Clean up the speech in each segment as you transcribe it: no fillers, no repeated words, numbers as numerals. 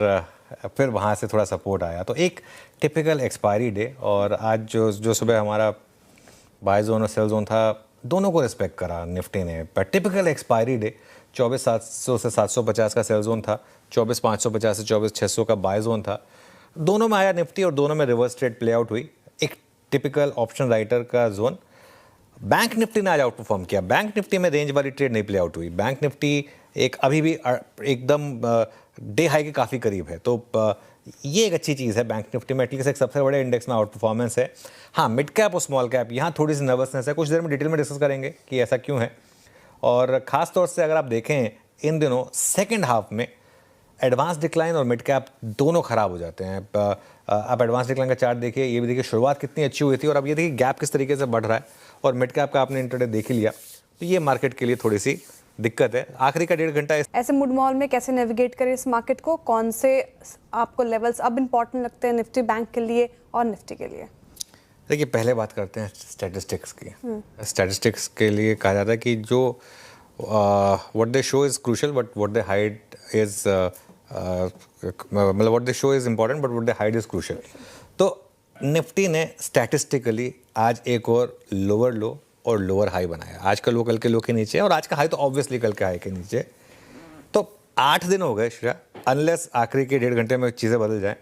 फिर वहाँ से थोड़ा सपोर्ट आया। तो एक टिपिकल एक्सपायरी डे, और आज जो सुबह हमारा बाय जोन और सेल जोन था, दोनों को रिस्पेक्ट करा निफ्टी ने। पर टिपिकल एक्सपायरी डे 24,700 से 750 का सेल जोन था, 24,550 से 24,600 का बाय जोन था। दोनों में आया निफ्टी और दोनों में रिवर्स ट्रेड प्ले आउट हुई। एक टिपिकल ऑप्शन राइटर का जोन। बैंक निफ्टी ने आज आउट परफॉर्म किया। बैंक निफ्टी में रेंज वाली ट्रेड नहीं प्ले आउट हुई। बैंक निफ्टी एक अभी भी एकदम डे हाई के काफ़ी करीब है। तो ये एक अच्छी चीज़ है बैंक निफ्टी में, एटलीस्ट एक सबसे बड़े इंडेक्स में आउट परफॉर्मेंस है। हाँ, मिड कैप और स्मॉल कैप यहाँ थोड़ी सी नर्वसनेस है। कुछ देर में डिटेल में डिस्कस करेंगे कि ऐसा क्यों है। और ख़ास तौर से अगर आप देखें इन दिनों सेकेंड हाफ में एडवांस डिक्लाइन और मिड कैप दोनों ख़राब हो जाते हैं। आप एडवांस डिक्लाइन का चार्ट देखिए, ये भी देखिए शुरुआत कितनी अच्छी हुई थी और अब ये देखिए गैप किस तरीके से बढ़ रहा है। और मिड कैप का आपने इंटरडे देख ही लिया, तो ये मार्केट के लिए थोड़ी सी दिक्कत है। आखिरी का 1.5 घंटा ऐसे मूड माहौल में कैसे नेविगेट करें इस मार्केट को? कौन से आपको लेवल्स अब इंपॉर्टेंट लगते हैं निफ्टी बैंक के लिए और निफ्टी के लिए? देखिए, पहले बात करते हैं स्टैटिस्टिक्स की। स्टैटिस्टिक्स के लिए कहा जाता है कि जो what they show is crucial but what they hide is मतलब what they show is important but what they hide is crucial. तो निफ्टी ने स्टैटिस्टिकली आज एक और लोअर लो और लोअर हाई बनाया। आज का लो कल के लो के नीचे, और आज का हाई तो ऑब्वियसली कल के हाई के नीचे। तो 8 दिन हो गए श्रेया, अनलेस आखिरी के 1.5 घंटे में चीज़ें बदल जाएं,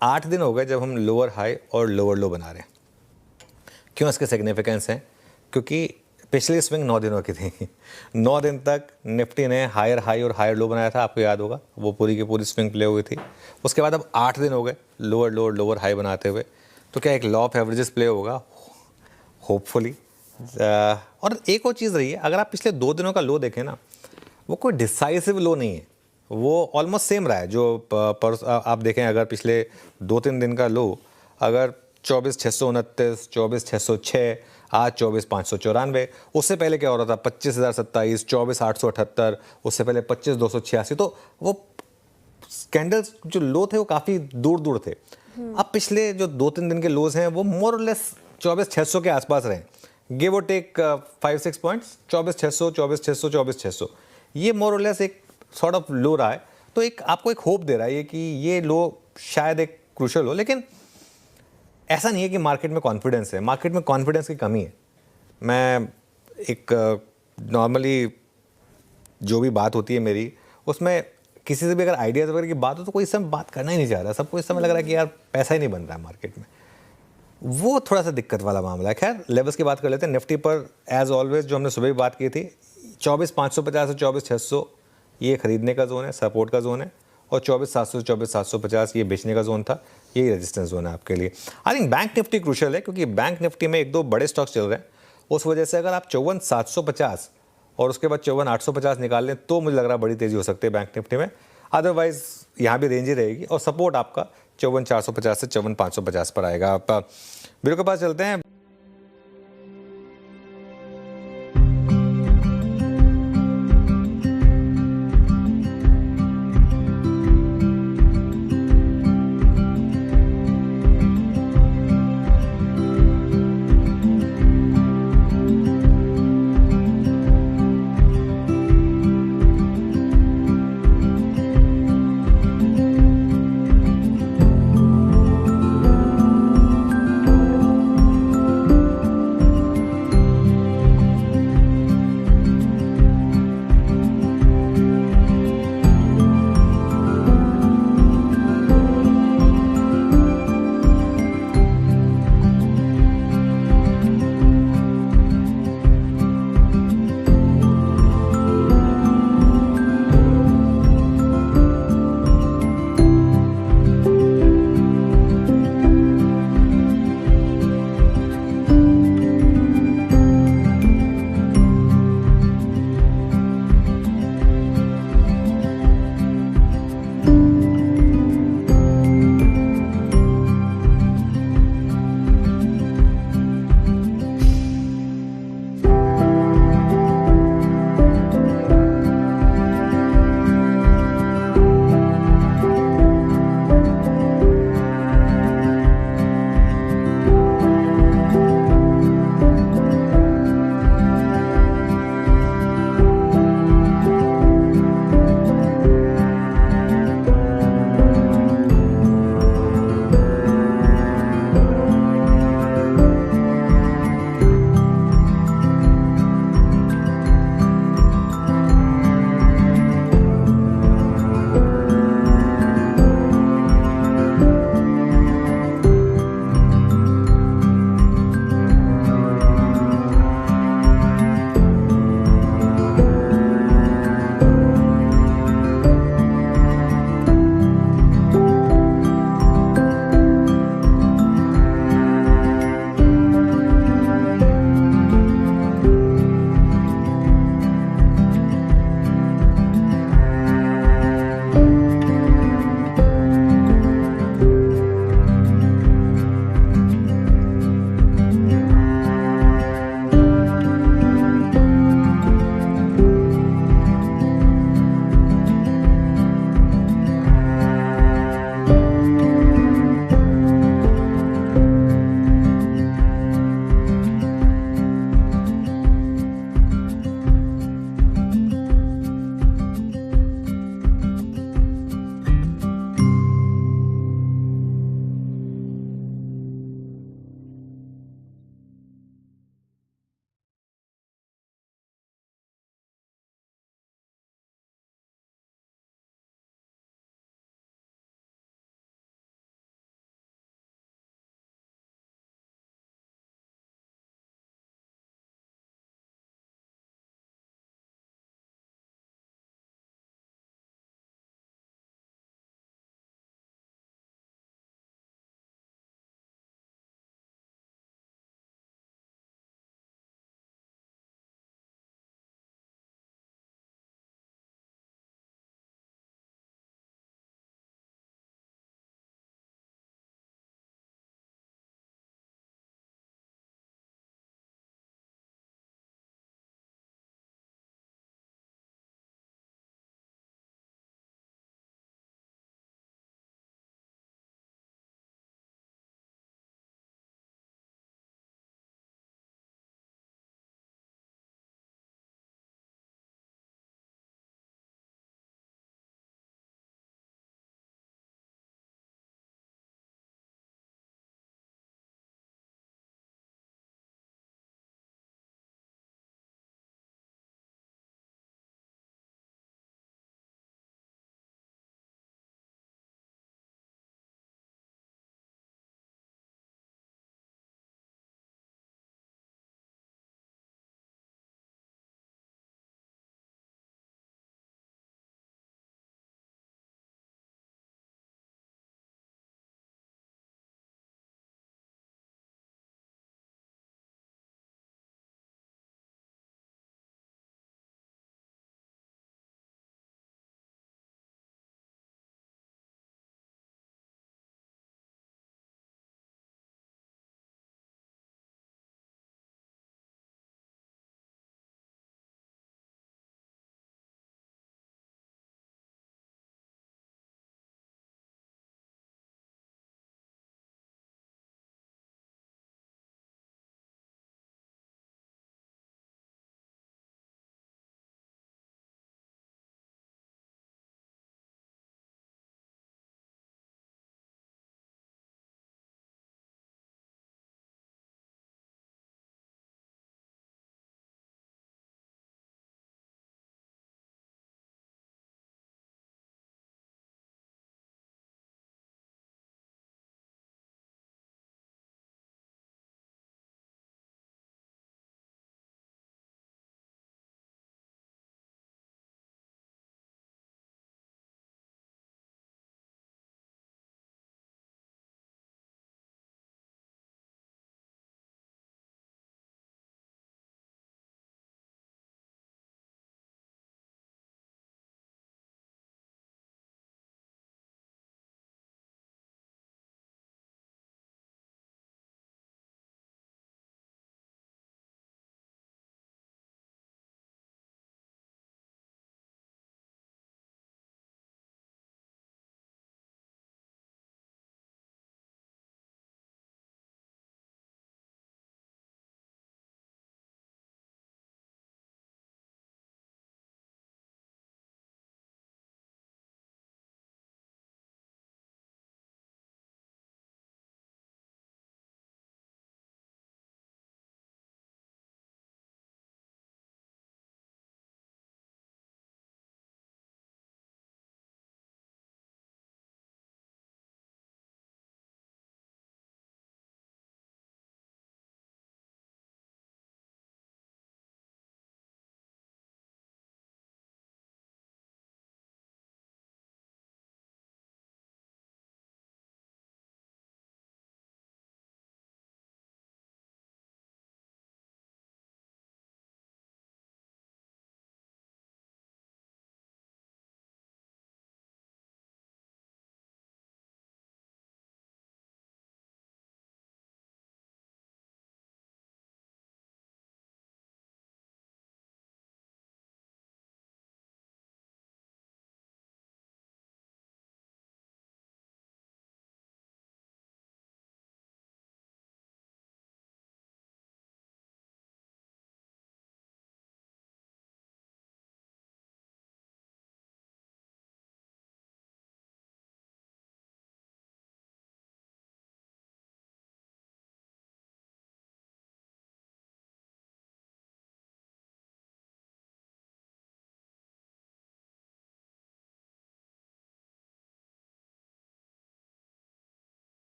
8 दिन हो गए जब हम लोअर हाई और लोअर लो बना रहे हैं। क्यों इसके सिग्निफिकेंस हैं? क्योंकि पिछली स्विंग 9 दिनों की थी। 9 दिन तक निफ्टी ने हायर हाई और हायर लो बनाया था, आपको याद होगा, वो पूरी की पूरी स्विंग प्ले हुई थी। उसके बाद अब 8 दिन हो गए लोअर लो और लोअर हाई बनाते हुए। तो क्या एक लॉ ऑफ एवरेजेस प्ले होगा? होपफुली। और एक और चीज़ रही है, अगर आप पिछले 2 दिनों का लो देखें ना, वो कोई डिसाइसिव लो नहीं है, वो ऑलमोस्ट सेम रहा है। जो आप देखें, अगर पिछले 2-3 दिन का लो अगर 24,629, 24,606, आज 24,594, उससे पहले क्या हो रहा था? 25,027, 24,878, उससे पहले 25,286। तो वो कैंडल्स जो लो थे वो काफ़ी दूर दूर थे। अब पिछले जो 2-3 दिन के लोज हैं वो मोर और लेस 24,600 के आसपास रहे, गिव और टेक 5-6 पॉइंट्स। 24,600, 24,600, 24,600, ये मोर और लेस एक सॉर्ट ऑफ लो रहा है। तो एक आपको एक होप दे रहा है कि ये लो शायद एक क्रूशल हो। लेकिन ऐसा नहीं है कि मार्केट में कॉन्फिडेंस है। मार्केट में कॉन्फिडेंस की कमी है। मैं एक नॉर्मली जो भी बात होती है मेरी, उसमें किसी से भी अगर आइडियाज़ वगैरह की बात हो तो कोई इस समय बात करना ही नहीं चाह रहा। सबको इस समय लग रहा है कि यार पैसा ही नहीं बन रहा है मार्केट में। वो थोड़ा सा दिक्कत वाला मामला है। खैर, लेवल्स की बात कर लेते हैं। निफ्टी पर एज ऑलवेज जो हमने सुबह भी बात की थी, 24,550 से 24,600 ये खरीदने का जोन है, सपोर्ट का जोन है। और 24,700 से 24,750 ये बेचने का जोन था, यही रेजिस्टेंस जोन है आपके लिए। I think bank Nifty crucial है, क्योंकि बैंक निफ्टी में 1-2 बड़े स्टॉक्स चल रहे हैं। उस वजह से अगर आप 54,750 और उसके बाद 54,850 निकाल लें तो मुझे लग रहा है बड़ी तेज़ी हो सकती है बैंक निफ्टी में। अदरवाइज यहाँ भी रेंज ही रहेगी और सपोर्ट आपका 54,450 से 54,550 पर आएगा। आप वीडियो के पास चलते हैं।